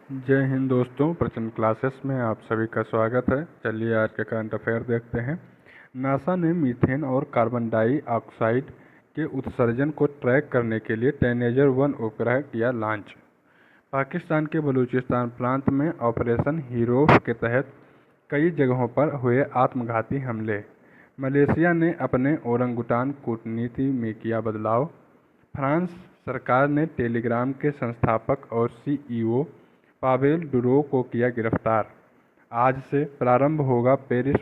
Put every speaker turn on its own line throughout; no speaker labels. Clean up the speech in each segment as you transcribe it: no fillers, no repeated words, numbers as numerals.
जय हिंद दोस्तों, प्रचंड क्लासेस में आप सभी का स्वागत है। चलिए आज के करंट अफेयर देखते हैं। नासा ने मीथेन और कार्बन डाइऑक्साइड के उत्सर्जन को ट्रैक करने के लिए टेनेजर-1 उपग्रह किया लॉन्च। पाकिस्तान के बलूचिस्तान प्रांत में ऑपरेशन हीरोज के तहत कई जगहों पर हुए आत्मघाती हमले। मलेशिया ने अपने ओरंगुटान कूटनीति में किया बदलाव। फ्रांस सरकार ने टेलीग्राम के संस्थापक और सीईओ पावेल डुरों को किया गिरफ्तार। आज से प्रारंभ होगा पेरिस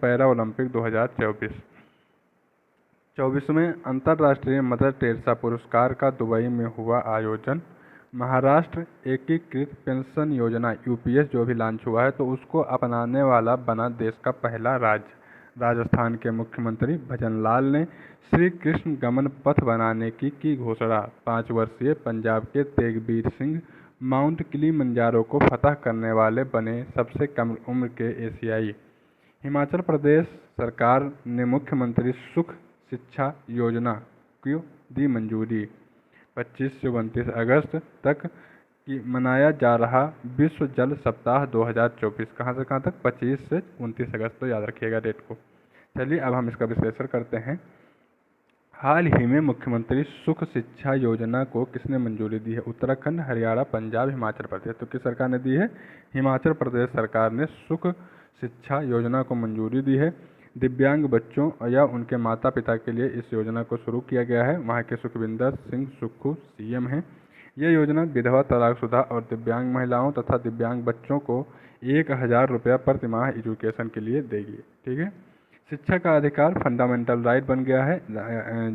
पैरा ओलंपिक 2024। 24वें अंतर्राष्ट्रीय मदर टेरेसा पुरस्कार का दुबई में हुआ आयोजन। महाराष्ट्र एकीकृत पेंशन योजना यूपीएस जो भी लॉन्च हुआ है तो उसको अपनाने वाला बना देश का पहला राज्य। राजस्थान के मुख्यमंत्री भजनलाल ने श्री कृष्ण गमन पथ बनाने की घोषणा। 5 वर्षीय पंजाब के तेगबीर सिंह माउंट किलिमंजारो को फतह करने वाले बने सबसे कम उम्र के एशियाई। हिमाचल प्रदेश सरकार ने मुख्यमंत्री सुख शिक्षा योजना को दी मंजूरी। 25 से 29 अगस्त तक की मनाया जा रहा विश्व जल सप्ताह 2024। कहाँ से कहाँ तक? 25 से 29 अगस्त, तो याद रखिएगा डेट को। चलिए अब हम इसका विश्लेषण करते हैं। हाल ही में मुख्यमंत्री सुख शिक्षा योजना को किसने मंजूरी दी है? उत्तराखंड, हरियाणा, पंजाब, हिमाचल प्रदेश। तो किस सरकार ने दी है? हिमाचल प्रदेश सरकार ने सुख शिक्षा योजना को मंजूरी दी है। दिव्यांग बच्चों या उनके माता पिता के लिए इस योजना को शुरू किया गया है। वहाँ के सुखविंदर सिंह सुक्खू सीएम हैं। यह योजना विधवा, तलाकशुदा और दिव्यांग महिलाओं तथा दिव्यांग बच्चों को 1000 रुपया प्रति माह एजुकेशन के लिए देगी। ठीक है। शिक्षा का अधिकार फंडामेंटल राइट बन गया है,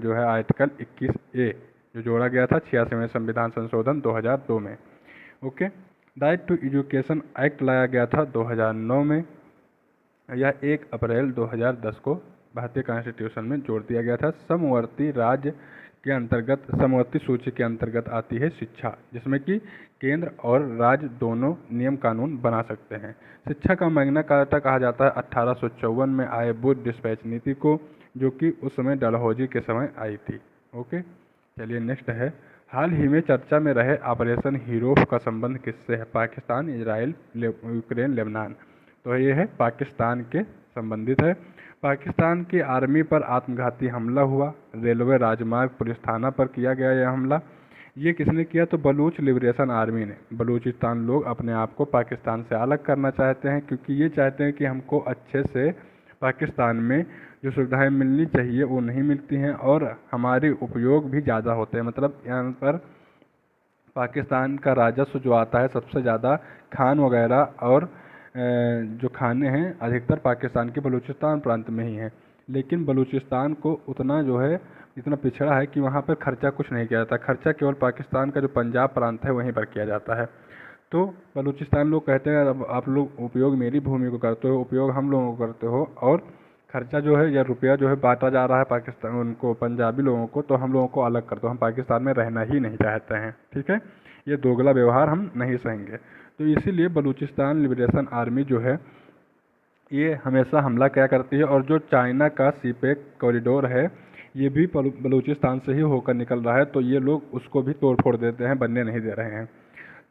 जो है आर्टिकल 21A जो जोड़ा गया था 86वें संविधान संशोधन 2002 में। Okay. Right to education act लाया गया था 2009 में। यह 1 अप्रैल 2010 को भारतीय कॉन्स्टिट्यूशन में जोड़ दिया गया था। समवर्ती राज्य के अंतर्गत, समवर्ती सूची के अंतर्गत आती है शिक्षा, जिसमें कि केंद्र और राज्य दोनों नियम कानून बना सकते हैं। शिक्षा का मैग्ना कार्टा कहा जाता है 1854 में आए बुड डिस्पैच नीति को, जो कि उस समय डलहौजी के समय आई थी। ओके। चलिए नेक्स्ट है। हाल ही में चर्चा में रहे ऑपरेशन हीरोज का संबंध किससे है? Pakistan, Israel, Ukraine, Lebanon. तो ये है पाकिस्तान के संबंधित है। पाकिस्तान की आर्मी पर आत्मघाती हमला हुआ। रेलवे, राजमार्ग, पुलिस थाना पर किया गया यह हमला। ये किसने किया? तो बलूच लिबरेशन आर्मी ने। बलूचिस्तान लोग अपने आप को पाकिस्तान से अलग करना चाहते हैं, क्योंकि ये चाहते हैं कि हमको अच्छे से पाकिस्तान में जो सुविधाएं मिलनी चाहिए वो नहीं मिलती हैं और हमारे उपयोग भी ज़्यादा होते हैं। मतलब यहाँ पर पाकिस्तान का राजस्व जो आता है सबसे ज़्यादा खान वगैरह और जो खाने हैं अधिकतर पाकिस्तान के बलूचिस्तान प्रांत में ही हैं। लेकिन बलूचिस्तान को उतना जो है इतना पिछड़ा है कि वहाँ पर खर्चा कुछ नहीं किया जाता। खर्चा केवल पाकिस्तान का जो पंजाब प्रांत है वहीं पर किया जाता है। तो बलूचिस्तान लोग कहते हैं अब आप लोग उपयोग मेरी भूमि को करते हो, उपयोग हम लोगों को करते हो, और खर्चा जो है या रुपया जो है बांटा जा रहा है पाकिस्तान उनको, पंजाबी लोगों को, तो हम लोगों को अलग कर दो। हम पाकिस्तान में रहना ही नहीं चाहते हैं। ठीक है। ये दोगला व्यवहार हम नहीं सहेंगे। तो इसीलिए बलूचिस्तान लिबरेशन आर्मी जो है ये हमेशा हमला क्या करती है। और जो चाइना का सीपेक कॉरिडोर है ये भी बलूचिस्तान से ही होकर निकल रहा है, तो ये लोग उसको भी तोड़ फोड़ देते हैं, बनने नहीं दे रहे हैं।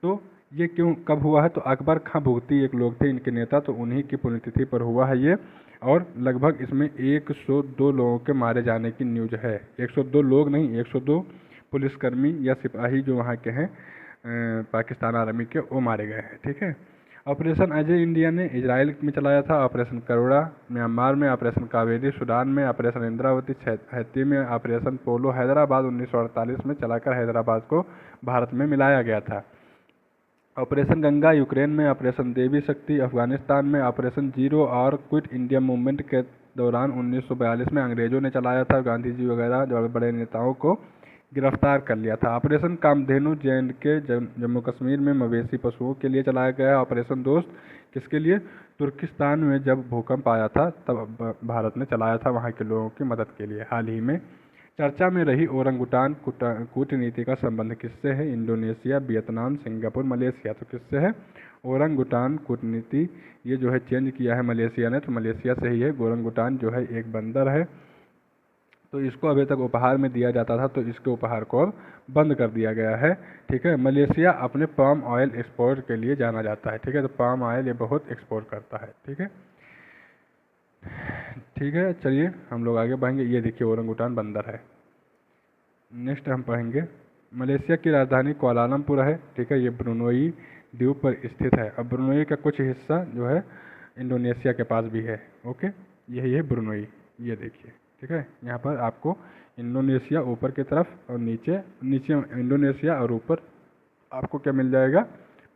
तो ये क्यों कब हुआ है? तो अकबर खां भुगती एक लोग थे इनके नेता, तो उन्हीं की पुण्यतिथि पर हुआ है ये। और लगभग इसमें 102 लोगों के मारे जाने की न्यूज है। 102 लोग नहीं, 102 पुलिसकर्मी या सिपाही जो वहाँ के हैं पाकिस्तान आर्मी के, वो मारे गए हैं। ठीक है। ऑपरेशन अजय इंडिया ने इजराइल में चलाया था। ऑपरेशन करुणा म्यांमार में, ऑपरेशन कावेरी सूडान में, ऑपरेशन इंद्रावती हैती में, ऑपरेशन पोलो हैदराबाद 1948 में चलाकर हैदराबाद को भारत में मिलाया गया था। ऑपरेशन गंगा यूक्रेन में, ऑपरेशन देवी शक्ति अफगानिस्तान में, ऑपरेशन जीरो और क्विट इंडिया मूवमेंट के दौरान 1942 में अंग्रेजों ने चलाया था। गांधी जी वगैरह जो बड़े नेताओं को गिरफ्तार कर लिया था। ऑपरेशन कामधेनु जे&के जम्मू कश्मीर में मवेशी पशुओं के लिए चलाया गया है। ऑपरेशन दोस्त किसके लिए? तुर्किस्तान में जब भूकंप आया था तब भारत ने चलाया था वहाँ के लोगों की मदद के लिए। हाल ही में चर्चा में रही ओरंगुटान कूटनीति का संबंध किससे है? Indonesia, Vietnam, Singapore, Malaysia. तो किससे है? ओरंगुटान कूटनीति ये जो है चेंज किया है मलेशिया ने, तो मलेशिया से ही है। ओरंगुटान जो है एक बंदर है तो इसको अभी तक उपहार में दिया जाता था, तो इसके उपहार को अब बंद कर दिया गया है। ठीक है। मलेशिया अपने पाम ऑयल एक्सपोर्ट के लिए जाना जाता है। ठीक है। तो पाम ऑयल ये बहुत एक्सपोर्ट करता है। ठीक है। ठीक है, चलिए हम लोग आगे बढ़ेंगे। ये देखिए ओरंगुटान बंदर है। नेक्स्ट हम पढ़ेंगे मलेशिया की राजधानी कुआलालंपुर है। ठीक है। ये ब्रुनोई द्वीप पर स्थित है। अब ब्रुनोई का कुछ हिस्सा जो है इंडोनेशिया के पास भी है। ओके, यही है ब्रुनोई। ये देखिए। ठीक है। यहाँ पर आपको इंडोनेशिया ऊपर की तरफ और नीचे नीचे इंडोनेशिया और ऊपर आपको क्या मिल जाएगा,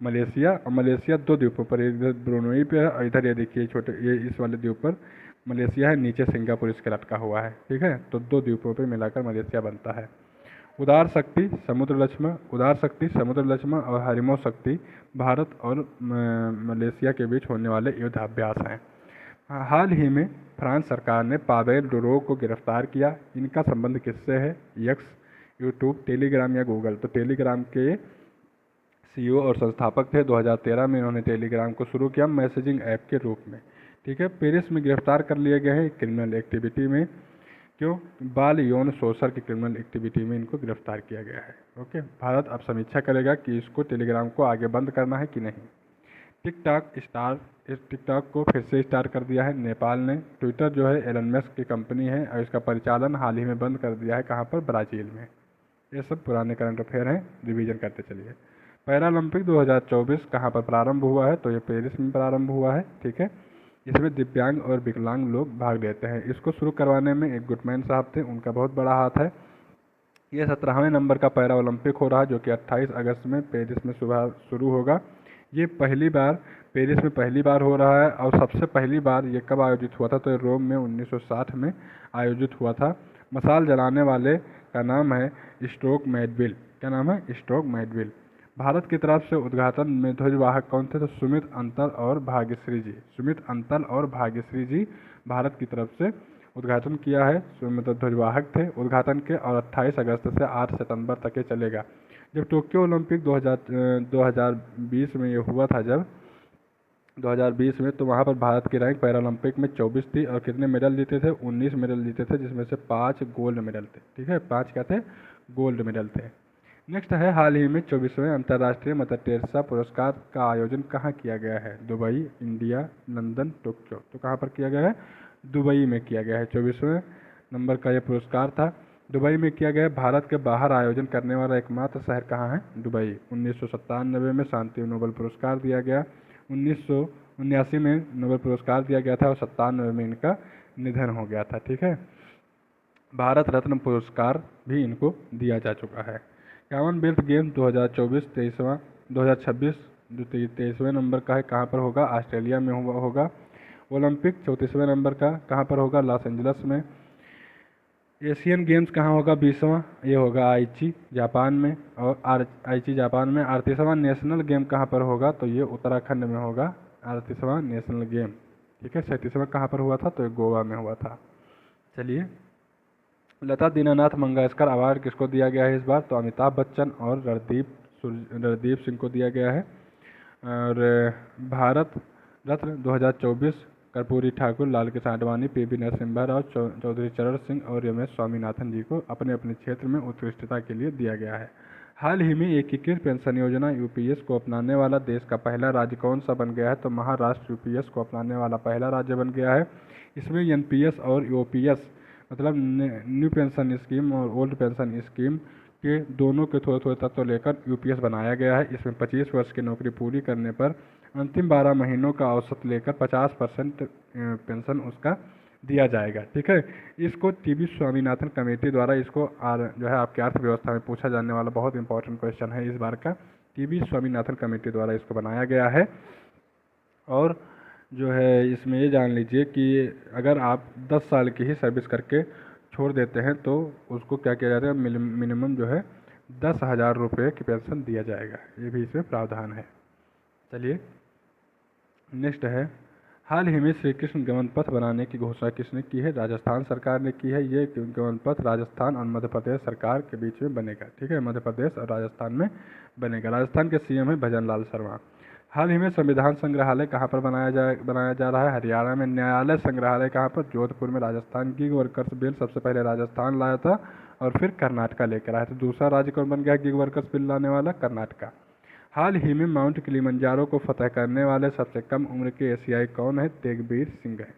मलेशिया। और मलेशिया दो द्वीपों पर, इधर ब्रुनोई पे है और इधर ये देखिए छोटे ये इस वाले द्वीप पर मलेशिया है, नीचे सिंगापुर इसके लटका हुआ है। ठीक है। तो दो द्वीपों पर मिलाकर मलेशिया बनता है। उदार शक्ति समुद्र लक्ष्मण और हरिमो शक्ति भारत और मलेशिया के बीच होने वाले युद्धाभ्यास हैं। हाल ही में फ्रांस सरकार ने पावेल डुरोक को गिरफ्तार किया। इनका संबंध किससे है? एक्स, यूट्यूब, टेलीग्राम या गूगल। तो टेलीग्राम के सीईओ और संस्थापक थे। 2013 में इन्होंने टेलीग्राम को शुरू किया मैसेजिंग ऐप के रूप में। ठीक है। पेरिस में गिरफ्तार कर लिए गए हैं क्रिमिनल एक्टिविटी में। क्यों? बाल यौन शोषण की क्रिमिनल एक्टिविटी में इनको गिरफ्तार किया गया है। ओके। भारत अब समीक्षा करेगा कि इसको टेलीग्राम को आगे बंद करना है कि नहीं। टिकटॉक को फिर से स्टार्ट कर दिया है नेपाल ने। ट्विटर जो है एलन मस्क की कंपनी है और इसका परिचालन हाल ही में बंद कर दिया है। कहाँ पर? ब्राज़ील में। ये सब पुराने करंट अफेयर हैं, रिवीजन करते चलिए। पैरालंपिक 2024 कहाँ पर प्रारंभ हुआ है? तो ये पेरिस में प्रारंभ हुआ है। ठीक है। इसमें दिव्यांग और विकलांग लोग भाग लेते हैं। इसको शुरू करवाने में एक गुटमैन साहब थे, उनका बहुत बड़ा हाथ है। ये 17वें नंबर का पैरा ओलंपिक हो रहा है जो कि 28 अगस्त में पेरिस में सुबह शुरू होगा। ये पेरिस में पहली बार हो रहा है। और सबसे पहली बार ये कब आयोजित हुआ था? तो ये रोम में 1960 में आयोजित हुआ था। मशाल जलाने वाले का नाम है स्ट्रोक मैडविल। क्या नाम है? स्ट्रोक मैडविल। भारत की तरफ से उद्घाटन में ध्वजवाहक कौन थे? तो सुमित अंतल और भाग्यश्री जी भारत की तरफ से उद्घाटन किया है। मतलब ध्वजवाहक थे उद्घाटन के। और 28 अगस्त से 8 सितंबर तक ये चलेगा। जब टोक्यो ओलंपिक 2020 में ये हुआ था, जब 2020 में, तो वहाँ पर भारत की रैंक पैरालंपिक में 24 थी। और कितने मेडल जीते थे? 19 मेडल जीते थे, जिसमें से 5 गोल्ड मेडल थे। ठीक है। 5 क्या थे? गोल्ड मेडल थे। नेक्स्ट है हाल ही में 24वें अंतर्राष्ट्रीय मदर टेरेसा पुरस्कार का आयोजन कहाँ किया गया है? Dubai, India, London, Tokyo. तो कहाँ पर किया गया है? दुबई में किया गया है। 24वें नंबर का यह पुरस्कार था, दुबई में किया गया। भारत के बाहर आयोजन करने वाला एकमात्र शहर कहाँ है? दुबई। 1997 में शांति नोबेल पुरस्कार दिया गया। 1979 में नोबेल पुरस्कार दिया गया था और 97 में इनका निधन हो गया था। ठीक है। भारत रत्न पुरस्कार भी इनको दिया जा चुका है। कॉमनवेल्थ गेम 2024 2026 जो 23वें नंबर का है, कहाँ पर होगा? ऑस्ट्रेलिया में होगा। ओलंपिक 34वें नंबर का कहाँ पर होगा? लॉस एंजल्स में। एशियन गेम्स कहाँ होगा? 20वां, ये होगा आईची जापान में। और आईची जापान में। 38वां नेशनल गेम कहाँ पर होगा? तो ये उत्तराखंड में होगा 38वां नेशनल गेम। ठीक है। 37वां कहाँ पर हुआ था? तो ये गोवा में हुआ था। चलिए, लता दीनानाथ मंगेशकर अवार्ड किसको दिया गया है इस बार? तो अमिताभ बच्चन और रणदीप सिंह को दिया गया है। और भारत रत्न 2024 कर्पूरी ठाकुर, लाल कृष्ण आडवाणी, पीवी नरसिम्हा राव, चौधरी चरण सिंह और एम एस स्वामीनाथन जी को अपने अपने क्षेत्र में उत्कृष्टता के लिए दिया गया है। हाल ही में एकीकृत पेंशन योजना यूपीएस को अपनाने वाला देश का पहला राज्य कौन सा बन गया है? तो महाराष्ट्र यूपीएस को अपनाने वाला पहला राज्य बन गया है। इसमें एनपीएस और यूपीएस मतलब न्यू पेंशन स्कीम और ओल्ड पेंशन स्कीम के दोनों के थोड़े थोड़े तत्व लेकर यूपीएस बनाया गया है। इसमें 25 वर्ष की नौकरी पूरी करने पर अंतिम 12 महीनों का औसत लेकर 50% पेंशन उसका दिया जाएगा। ठीक है। इसको टीबी स्वामीनाथन कमेटी द्वारा इसको जो है आपकी अर्थव्यवस्था में पूछा जाने वाला बहुत इंपॉर्टेंट क्वेश्चन है इस बार का। टीबी स्वामीनाथन कमेटी द्वारा इसको बनाया गया है। और जो है इसमें ये जान लीजिए कि अगर आप 10 साल की ही सर्विस करके छोड़ देते हैं तो उसको क्या किया जाता है? मिनिमम जो है 10,000 रुपये की पेंशन दिया जाएगा। ये भी इसमें प्रावधान है। चलिए, नेक्स्ट है हाल ही में श्री कृष्ण गमन पथ बनाने की घोषणा किसने की है? राजस्थान सरकार ने की है। ये गमन पथ राजस्थान और मध्य प्रदेश सरकार के बीच में बनेगा। ठीक है। मध्य प्रदेश और राजस्थान में बनेगा। राजस्थान के सीएम है भजन लाल शर्मा। हाल ही में संविधान संग्रहालय कहाँ पर बनाया जा रहा है? हरियाणा में। न्यायालय संग्रहालय कहाँ पर? जोधपुर में। राजस्थान गिग वर्कर्स बिल सबसे पहले राजस्थान लाया था और फिर कर्नाटका लेकर आया था। दूसरा राज्य कौन बन गया गिग वर्कर्स बिल लाने वाला? कर्नाटका। हाल ही में माउंट किलिमंजारो को फतह करने वाले सबसे कम उम्र के एशियाई कौन है? तेगबीर सिंह है।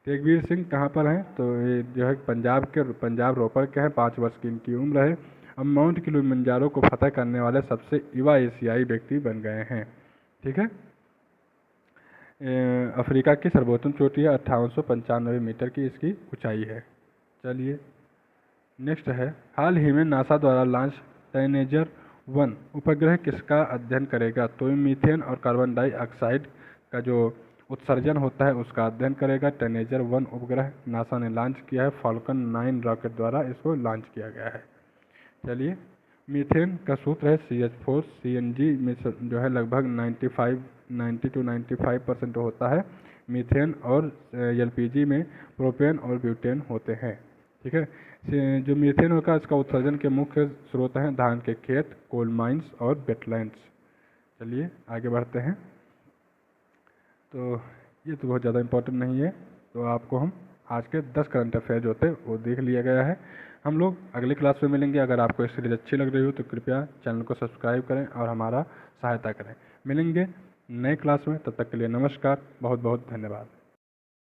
तेगबीर सिंह कहाँ पर हैं? तो ये जो है पंजाब रोपड़ के हैं। 5 वर्ष की इनकी उम्र है। अब माउंट किलिमंजारो को फतह करने वाले सबसे युवा एशियाई व्यक्ति बन गए हैं। ठीक है। अफ्रीका की सर्वोच्च चोटी है, 5895 मीटर की इसकी ऊंचाई है। चलिए नेक्स्ट है, हाल ही में नासा द्वारा लॉन्च टेनेजर 1 उपग्रह किसका अध्ययन करेगा? तो मीथेन और कार्बन डाइऑक्साइड का जो उत्सर्जन होता है उसका अध्ययन करेगा। टेनेजर 1 उपग्रह नासा ने लॉन्च किया है। फाल्कन 9 रॉकेट द्वारा इसको लॉन्च किया गया है। चलिए, मीथेन का सूत्र है CH4। CNG में जो है लगभग 90 to 95% होता है मीथेन, और LPG में प्रोपेन और ब्यूटेन होते हैं। ठीक है। जो मीथेन होगा इसका उत्सर्जन के मुख्य स्रोत हैं धान के खेत, कोल माइंस और वेटलैंड्स। चलिए आगे बढ़ते हैं। तो ये तो बहुत ज़्यादा इम्पोर्टेंट नहीं है, तो आपको हम आज के 10 करंट अफेयर जो थे वो देख लिया गया है। हम लोग अगली क्लास में मिलेंगे। अगर आपको ये सीरीज अच्छी लग रही हो तो कृपया चैनल को सब्सक्राइब करें और हमारा सहायता करें। मिलेंगे नए क्लास में, तब तक के लिए नमस्कार, बहुत बहुत धन्यवाद।